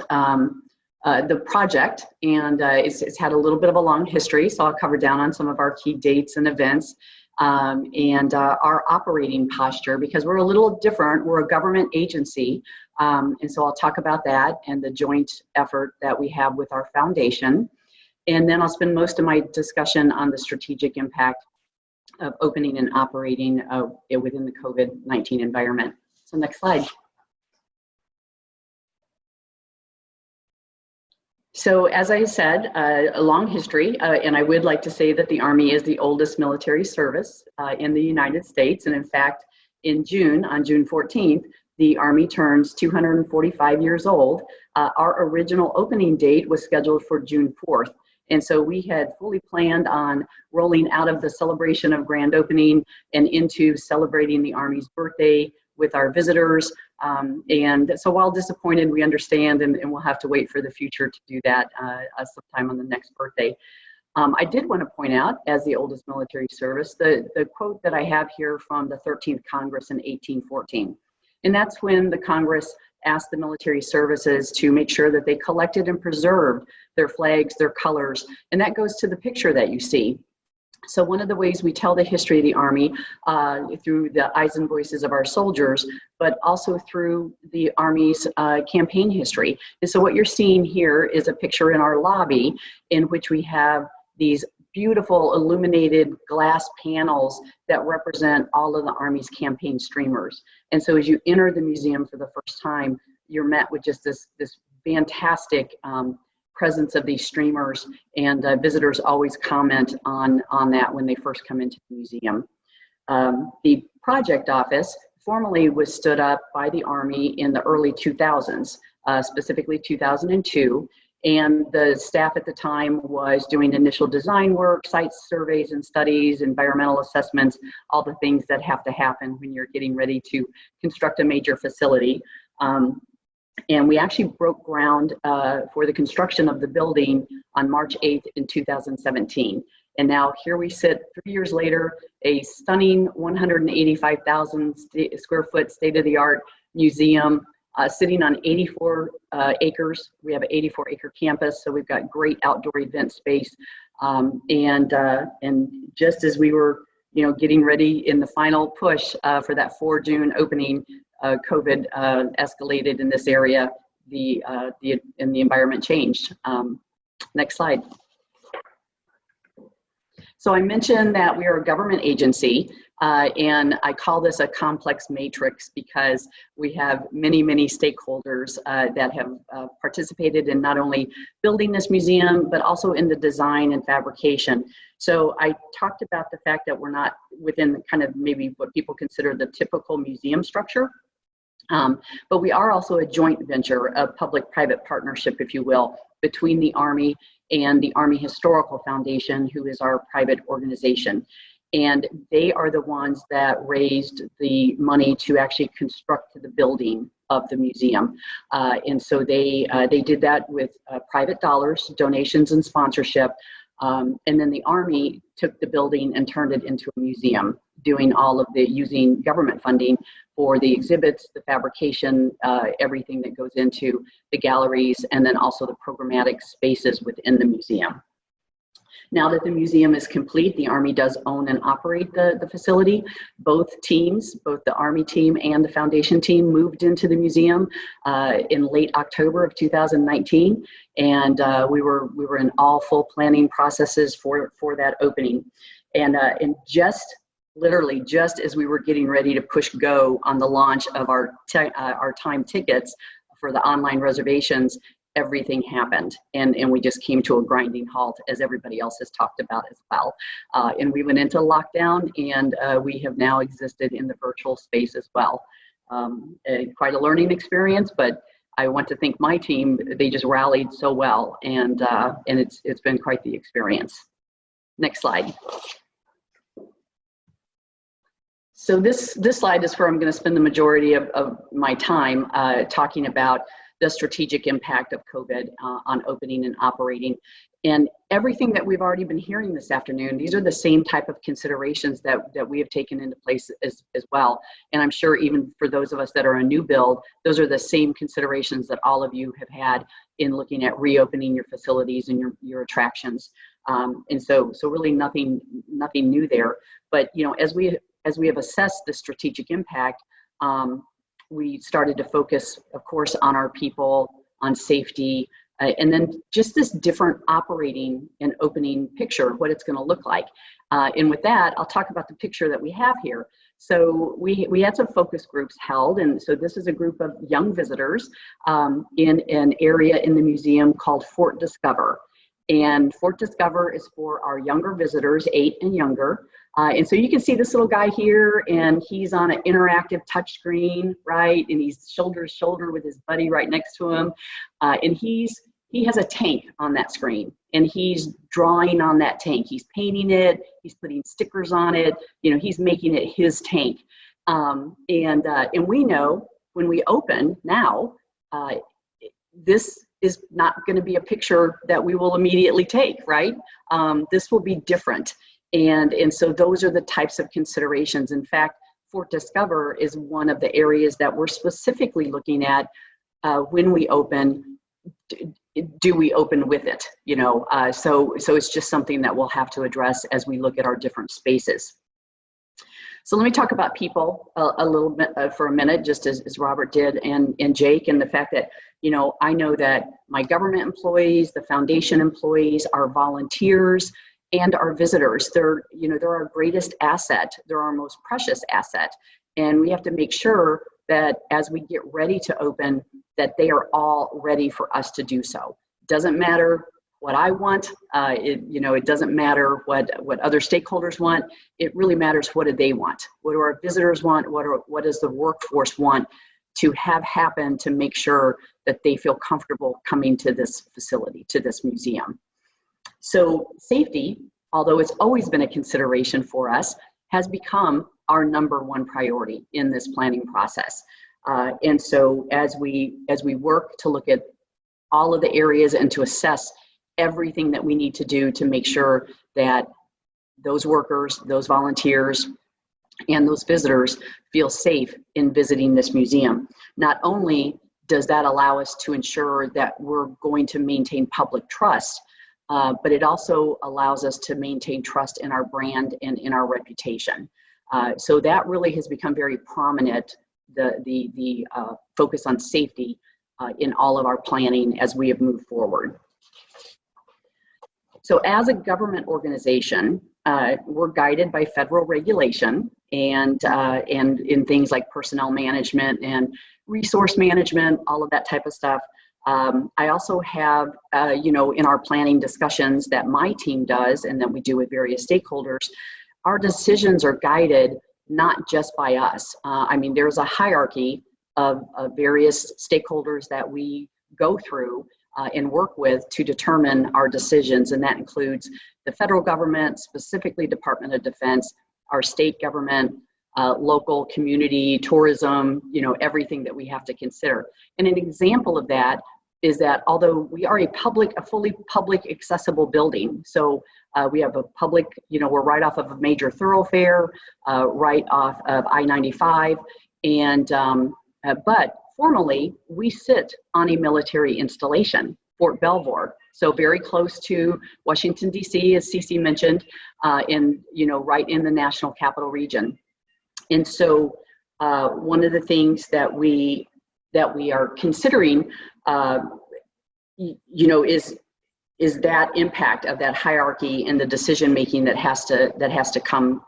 [SPEAKER 4] the project, and it's had a little bit of a long history, so I'll cover down on some of our key dates and events. And our operating posture, because we're a little different. We're a government agency, and so I'll talk about that and the joint effort that we have with our foundation. And then I'll spend most of my discussion on the strategic impact of opening and operating within the COVID-19 environment. So next slide. So as I said, a long history, and I would like to say that the Army is the oldest military service in the United States. And in fact, on June 14th, the Army turns 245 years old. Our original opening date was scheduled for June 4th. And so we had fully planned on rolling out of the celebration of grand opening and into celebrating the Army's birthday with our visitors. And so while disappointed, we understand, and we'll have to wait for the future to do that sometime on the next birthday. I did want to point out, as the oldest military service, the quote that I have here from the 13th Congress in 1814. And that's when the Congress asked the military services to make sure that they collected and preserved their flags, their colors, and that goes to the picture that you see. So one of the ways we tell the history of the Army through the eyes and voices of our soldiers, but also through the Army's campaign history. And so what you're seeing here is a picture in our lobby in which we have these beautiful illuminated glass panels that represent all of the Army's campaign streamers. And so as you enter the museum for the first time, you're met with just this fantastic presence of these streamers, and visitors always comment on that when they first come into the museum. The project office formally was stood up by the Army in the early 2000s, specifically 2002, and the staff at the time was doing initial design work, site surveys and studies, environmental assessments, all the things that have to happen when you're getting ready to construct a major facility. And we actually broke ground for the construction of the building on March 8th in 2017. And now here we sit 3 years later, a stunning 185,000 square foot state-of-the-art museum sitting on 84 acres. We have an 84-acre campus, so we've got great outdoor event space. And just as we were, getting ready in the final push for that 4 June opening, COVID escalated in this area. the environment changed. Next slide. So I mentioned that we are a government agency, and I call this a complex matrix because we have many, many stakeholders that have participated in not only building this museum, but also in the design and fabrication. So I talked about the fact that we're not within kind of maybe what people consider the typical museum structure. But we are also a joint venture, a public-private partnership, if you will, between the Army and the Army Historical Foundation, who is our private organization. And they are the ones that raised the money to actually construct the building of the museum. And so they did that with private dollars, donations, and sponsorship. And then the Army took the building and turned it into a museum, doing all of the, using government funding for the exhibits, the fabrication, everything that goes into the galleries, and then also the programmatic spaces within the museum. Now that the museum is complete, the Army does own and operate the facility. Both teams, both the Army team and the Foundation team, moved into the museum in late October of 2019, and we were in all full planning processes for that opening. And literally just as we were getting ready to push go on the launch of our time tickets for the online reservations, everything happened, and we just came to a grinding halt, as everybody else has talked about as well. And we went into lockdown, and we have now existed in the virtual space as well. Quite a learning experience, but I want to thank my team. They just rallied so well, and it's been quite the experience. Next slide. So this slide is where I'm going to spend the majority of my time talking about the strategic impact of COVID on opening and operating. And everything that we've already been hearing this afternoon, these are the same type of considerations that we have taken into place as well. And I'm sure even for those of us that are a new build, those are the same considerations that all of you have had in looking at reopening your facilities and your attractions. And so really nothing new there. But you know, as we have assessed the strategic impact, we started to focus, of course, on our people, on safety, and then just this different operating and opening picture, what it's going to look like. And with that, I'll talk about the picture that we have here. So we had some focus groups held, and so this is a group of young visitors in an area in the museum called Fort Discover. And Fort Discover is for our younger visitors, 8 and younger. And so you can see this little guy here, and he's on an interactive touch screen, right? And he's shoulder to shoulder with his buddy right next to him. And he has a tank on that screen, and he's drawing on that tank. He's painting it, he's putting stickers on it, you know, he's making it his tank. And we know when we open now, this is not going to be a picture that we will immediately take, right? This will be different. And so those are the types of considerations. In fact, Fort Discover is one of the areas that we're specifically looking at when we open. Do we open with it? You know, so it's just something that we'll have to address as we look at our different spaces. So let me talk about people a little bit for a minute, just as Robert did, and Jake, and the fact that, you know, I know that my government employees, the foundation employees, our volunteers, and our visitors, they're our greatest asset. They're our most precious asset. And we have to make sure that as we get ready to open, that they are all ready for us to do so. Doesn't matter what I want, it doesn't matter what other stakeholders want. It really matters, what do they want? What do our visitors want? What does the workforce want to have happen to make sure that they feel comfortable coming to this facility, to this museum? So safety, although it's always been a consideration for us, has become our #1 priority in this planning process. And so as we work to look at all of the areas and to assess everything that we need to do to make sure that those workers, those volunteers, and those visitors feel safe in visiting this museum. Not only does that allow us to ensure that we're going to maintain public trust, but it also allows us to maintain trust in our brand and in our reputation. So that really has become very prominent, the focus on safety in all of our planning as we have moved forward. So as a government organization, we're guided by federal regulation and in things like personnel management and resource management, all of that type of stuff. I also have, in our planning discussions that my team does and that we do with various stakeholders, our decisions are guided not just by us. I mean, there's a hierarchy of various stakeholders that we go through and work with to determine our decisions, and that includes the federal government, specifically Department of Defense, our state government, local community, tourism, everything that we have to consider. And an example of that is that although we are a fully public accessible building, so we have a public, we're right off of a major thoroughfare, right off of I-95, and but formally, we sit on a military installation, Fort Belvoir, so very close to Washington, D.C., as Cece mentioned, right in the National Capital Region. And so one of the things that we are considering, is that impact of that hierarchy and the decision making that has to come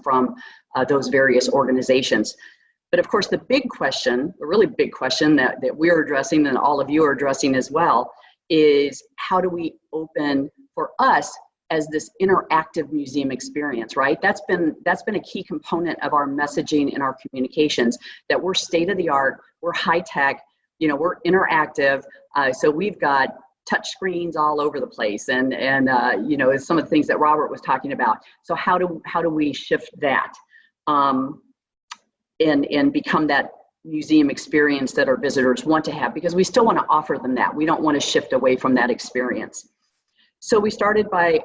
[SPEAKER 4] from those various organizations. But of course, the really big question that we're addressing and all of you are addressing as well is how do we open for us as this interactive museum experience, right? That's been a key component of our messaging and our communications, that we're state of the art, we're high tech, we're interactive. So we've got touch screens all over the place, and some of the things that Robert was talking about. So how do we shift that? And become that museum experience that our visitors want to have, because we still want to offer them that. We don't want to shift away from that experience. So we started by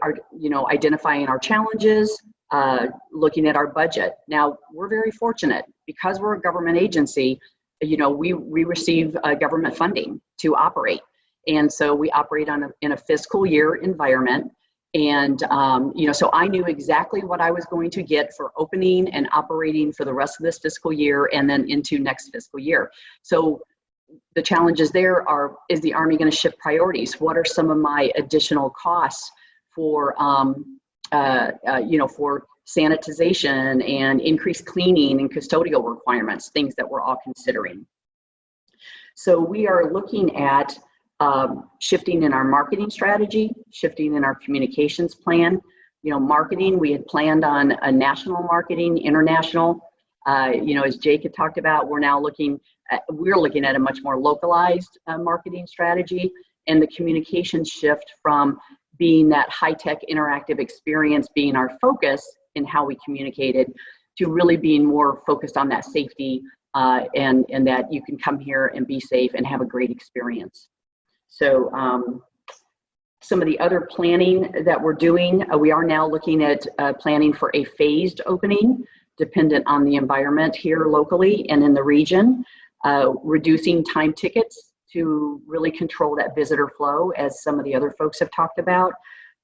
[SPEAKER 4] identifying our challenges, looking at our budget. Now, we're very fortunate because we're a government agency, we receive government funding to operate. And so we operate in a fiscal year environment. And, so I knew exactly what I was going to get for opening and operating for the rest of this fiscal year and then into next fiscal year. So the challenges there are, is the Army going to shift priorities? What are some of my additional costs for, for sanitization and increased cleaning and custodial requirements, things that we're all considering. So we are looking at shifting in our marketing strategy, shifting in our communications plan. Marketing, we had planned on a national marketing, international. As Jake had talked about, we're looking at a much more localized marketing strategy, and the communication shift from being that high-tech interactive experience being our focus in how we communicated to really being more focused on that safety and that you can come here and be safe and have a great experience. So some of the other planning that we're doing, we are now looking at planning for a phased opening, dependent on the environment here locally and in the region, reducing time tickets to really control that visitor flow, as some of the other folks have talked about.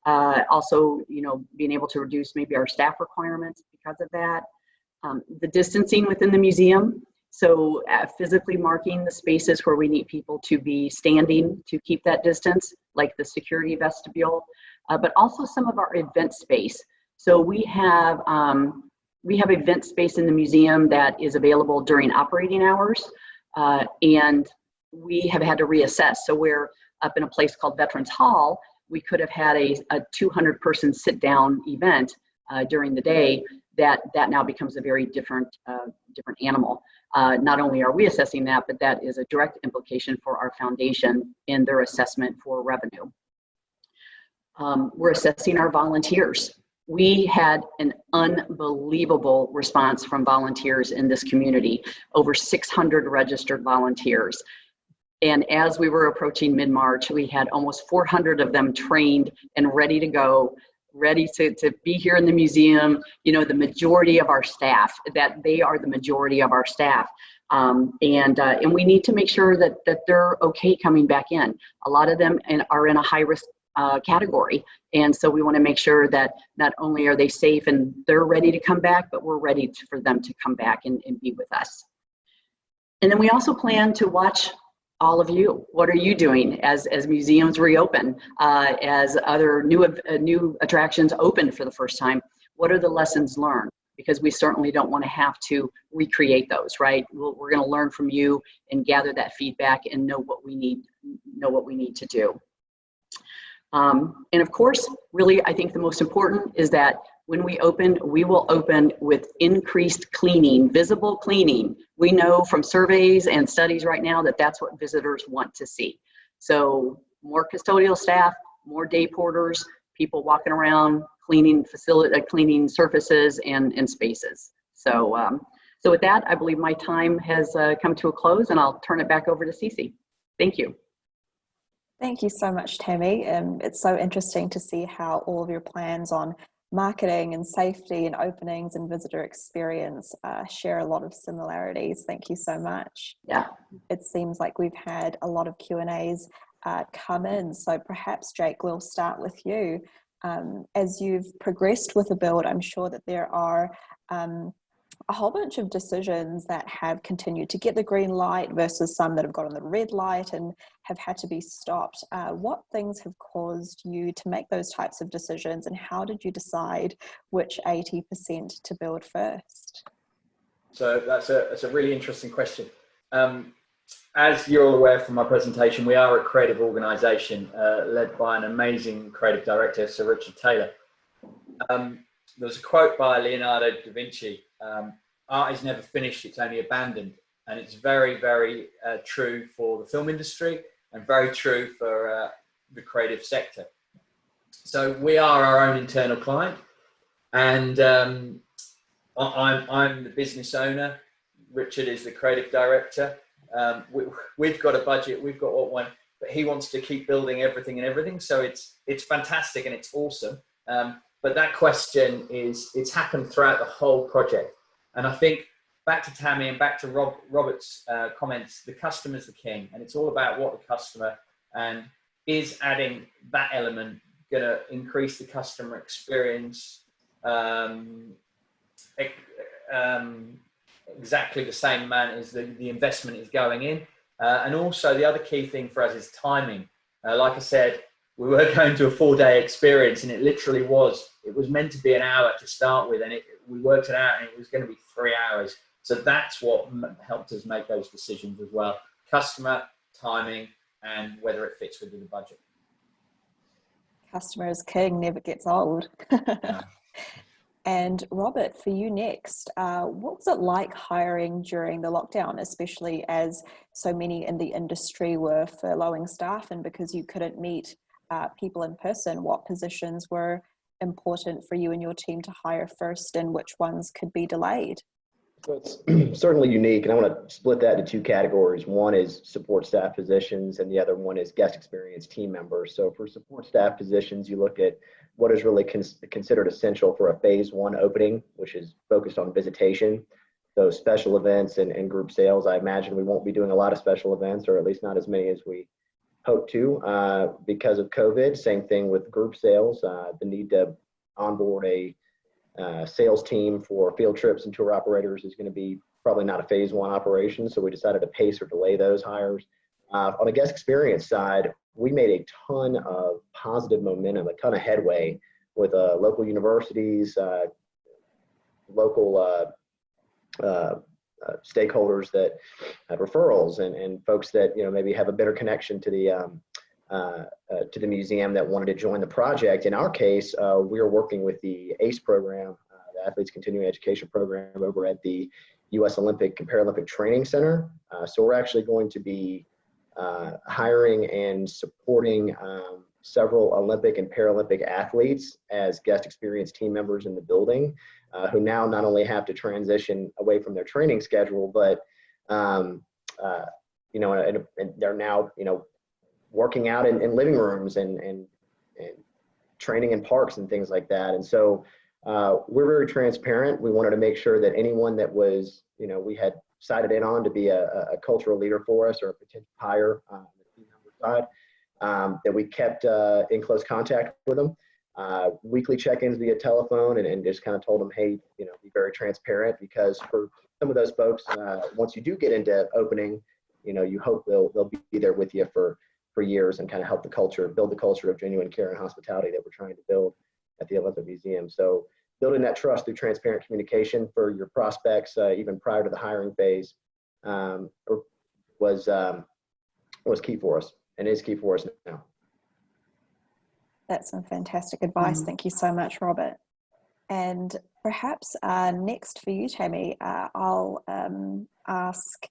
[SPEAKER 4] Also, being able to reduce maybe our staff requirements because of that. The distancing within the museum. So physically marking the spaces where we need people to be standing to keep that distance, like the security vestibule, but also some of our event space. So we have event space in the museum that is available during operating hours, and we have had to reassess. So we're up in a place called Veterans Hall. We could have had a 200-person sit-down event during the day. That now becomes a very different animal. Not only are we assessing that, but that is a direct implication for our foundation in their assessment for revenue. We're assessing our volunteers. We had an unbelievable response from volunteers in this community, over 600 registered volunteers. And as we were approaching mid-March, we had almost 400 of them trained and ready to go, ready to be here in the museum. The majority of our staff, that they are the majority of our staff. And we need to make sure that they're okay coming back in. A lot of them are in a high-risk category. And so we want to make sure that not only are they safe and they're ready to come back, but we're ready for them to come back and be with us. And then we also plan to watch all of you. What are you doing as museums reopen, as other new attractions open for the first time? What are the lessons learned? Because we certainly don't want to have to recreate those, right? We're going to learn from you and gather that feedback and know what we need to do. And of course, really, I think the most important is that when we open, we will open with increased cleaning, visible cleaning. We know from surveys and studies right now that that's what visitors want to see. So more custodial staff, more day porters, people walking around, cleaning cleaning surfaces and spaces. So, so with that, I believe my time has come to a close, and I'll turn it back over to Cece. Thank you.
[SPEAKER 1] Thank you so much, Tammy. It's so interesting to see how all of your plans on marketing and safety and openings and visitor experience share a lot of similarities. Thank you so much.
[SPEAKER 4] Yeah.
[SPEAKER 1] It seems like we've had a lot of Q&As come in, so perhaps Jake, we'll start with you. As you've progressed with the build, I'm sure that there are a whole bunch of decisions that have continued to get the green light versus some that have got on the red light and have had to be stopped. What things have caused you to make those types of decisions, and how did you decide which 80% to build first?
[SPEAKER 2] So that's a really interesting question. As you're all aware from my presentation, we are a creative organisation led by an amazing creative director, Sir Richard Taylor. There's a quote by Leonardo da Vinci, art is never finished, it's only abandoned. And it's very, very true for the film industry and very true for the creative sector. So we are our own internal client, and I'm the business owner. Richard is the creative director. We've got a budget, we've got what one, but he wants to keep building everything and everything. So it's fantastic and it's awesome. But that question it's happened throughout the whole project. And I think back to Tammy and back to Robert's comments, the customer's the king, and it's all about what the customer, and is adding that element going to increase the customer experience exactly the same amount as the investment is going in. And also the other key thing for us is timing. Like I said, we were going to a 4-day experience, and it literally was meant to be an hour to start with, and we worked it out and it was going to be 3 hours. So that's what helped us make those decisions as well. Customer, timing, and whether it fits within the budget.
[SPEAKER 1] Customer is king, never gets old.
[SPEAKER 2] Yeah.
[SPEAKER 1] And Robert, for you next, what was it like hiring during the lockdown, especially as so many in the industry were furloughing staff, and because you couldn't meet people in person, what positions were important for you and your team to hire first, and which ones could be delayed?
[SPEAKER 3] So it's certainly unique, and I want to split that into two categories. One is support staff positions, and the other one is guest experience team members. So for support staff positions, you look at what is really considered essential for a phase 1 opening, which is focused on visitation. So special events and group sales. I imagine we won't be doing a lot of special events, or at least not as many as we hope to because of COVID. Same thing with group sales. The need to onboard a sales team for field trips and tour operators is going to be probably not a phase 1 operation, so we decided to pace or delay those hires. On the guest experience side, we made a ton of positive momentum, a ton of headway with local universities, local stakeholders that have referrals, and folks that maybe have a better connection to the museum that wanted to join the project. In our case, we are working with the ACE program, the Athletes Continuing Education Program, over at the U.S. Olympic and Paralympic Training Center. So we're actually going to be hiring and supporting several Olympic and Paralympic athletes as guest experience team members in the building, who now not only have to transition away from their training schedule, but and they're now working out in living rooms and training in parks and things like that. And so we're very transparent. We wanted to make sure that anyone that was, we had cited in on to be a cultural leader for us, or a potential hire on the team member side, that we kept in close contact with them. Weekly check-ins via telephone, and just kind of told them, hey, be very transparent, because for some of those folks, once you do get into opening, you hope they'll be there with you for years and kind of help build the culture of genuine care and hospitality that we're trying to build at the Olympic Museum. So building that trust through transparent communication for your prospects, even prior to the hiring phase, was key for us and is key for us now.
[SPEAKER 1] That's some fantastic advice. Thank you so much, Robert. And perhaps next for you, Tammy, I'll ask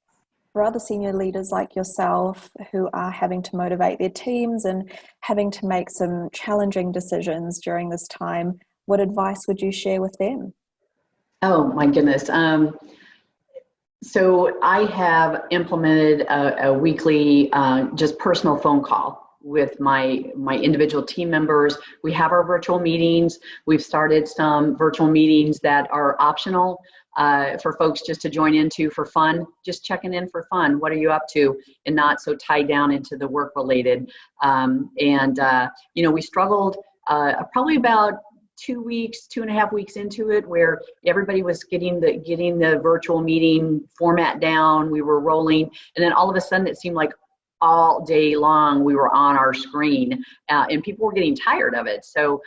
[SPEAKER 1] for other senior leaders like yourself who are having to motivate their teams and having to make some challenging decisions during this time, what advice would you share with them?
[SPEAKER 4] Oh my goodness. So I have implemented a weekly just personal phone call with my individual team members. We have our virtual meetings. We've started some virtual meetings that are optional for folks just to join into for fun, just checking in for fun. What are you up to? And not so tied down into the work related. We struggled probably about 2.5 weeks into it, where everybody was getting the virtual meeting format down. We were rolling, and then all of a sudden it seemed like all day long we were on our screen, and people were getting tired of it. So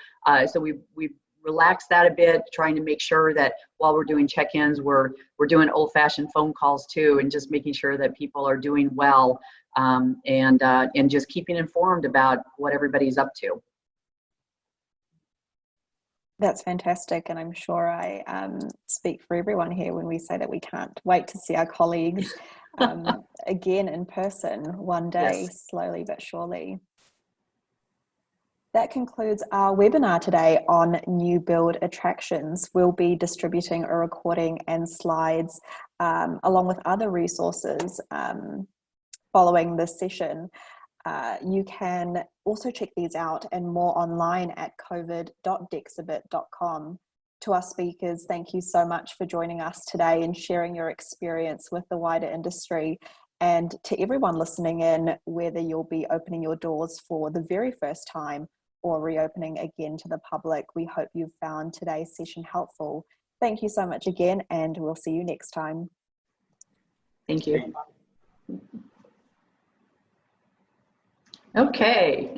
[SPEAKER 4] we relaxed that a bit, trying to make sure that while we're doing check-ins, we're doing old-fashioned phone calls too, and just making sure that people are doing well, and just keeping informed about what everybody's up to.
[SPEAKER 1] That's fantastic, and I'm sure I speak for everyone here when we say that we can't wait to see our colleagues again in person one day, yes. Slowly but surely. That concludes our webinar today on new build attractions. We'll be distributing a recording and slides along with other resources following this session. You can also check these out and more online at covid.dexibit.com. To our speakers, thank you so much for joining us today and sharing your experience with the wider industry. And to everyone listening in, whether you'll be opening your doors for the very first time or reopening again to the public, we hope you've found today's session helpful. Thank you so much again, and we'll see you next time.
[SPEAKER 4] Thank you. Okay.